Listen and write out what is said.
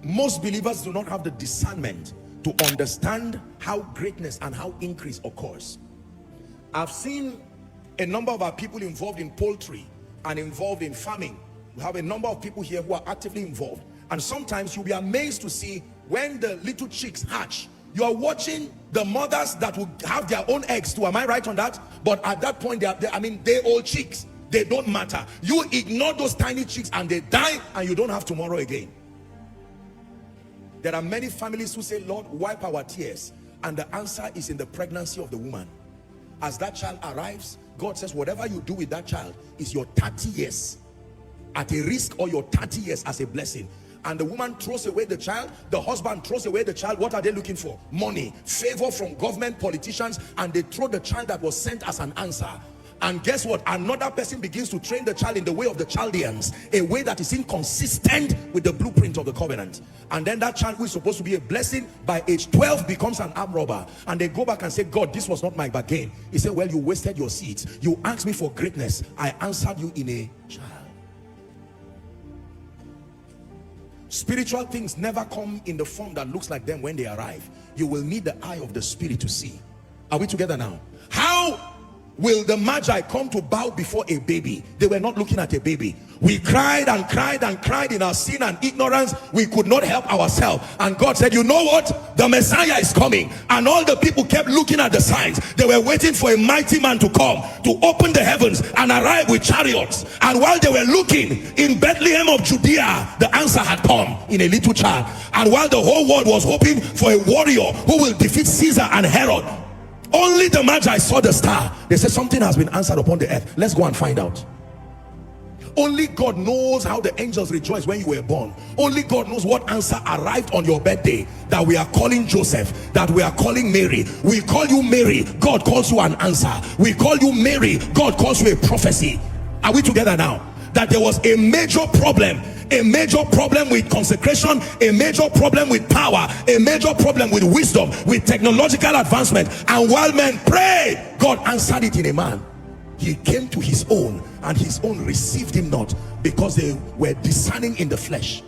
Most believers do not have the discernment to understand how greatness and how increase occurs. I've seen a number of our people involved in poultry and involved in farming. We have a number of people here who are actively involved, and sometimes you'll be amazed to see when the little chicks hatch, you are watching the mothers that will have their own eggs too. Am I right on that? But at that point, they're all chicks. They don't matter. You ignore those tiny chicks and they die, and you don't have tomorrow again. There are many families who say, Lord, wipe our tears, and the answer is in the pregnancy of the woman. As that child arrives, God says whatever you do with that child is your 30 years at a risk, or your 30 years as a blessing. And the woman throws away the child, the husband throws away the child. What are they looking for? Money, favor from government, politicians, and they throw the child that was sent as an answer. And guess what? Another person begins to train the child in the way of the Chaldeans, a way that is inconsistent with the blueprint of the covenant. And then that child who is supposed to be a blessing, by age 12 becomes an armed robber. And they go back and say, God, this was not my bargain. He said, well, you wasted your seeds. You asked me for greatness. I answered you in a child. Spiritual things never come in the form that looks like them when they arrive. You will need the eye of the Spirit to see. Are we together now? How will the Magi come to bow before a baby? They were not looking at a baby. We cried and cried and cried in our sin and ignorance. We could not help ourselves, and God said, you know what, the Messiah is coming. And all the people kept looking at the signs. They were waiting for a mighty man to come, to open the heavens and arrive with chariots. And while they were looking in Bethlehem of Judea, the answer had come in a little child. And while the whole world was hoping for a warrior who will defeat Caesar and Herod, only the Magi saw the star. They said, something has been answered upon the earth. Let's go and find out. Only God knows how the angels rejoiced when you were born. Only God knows what answer arrived on your birthday, that we are calling Joseph, that we are calling Mary. We call you Mary, God calls you an answer. We call you Mary, God calls you a prophecy. Are we together now? That there was a major problem with consecration, a major problem with power, a major problem with wisdom, with technological advancement. And while men prayed, God answered it in a man. He came to his own, and his own received him not, because they were discerning in the flesh.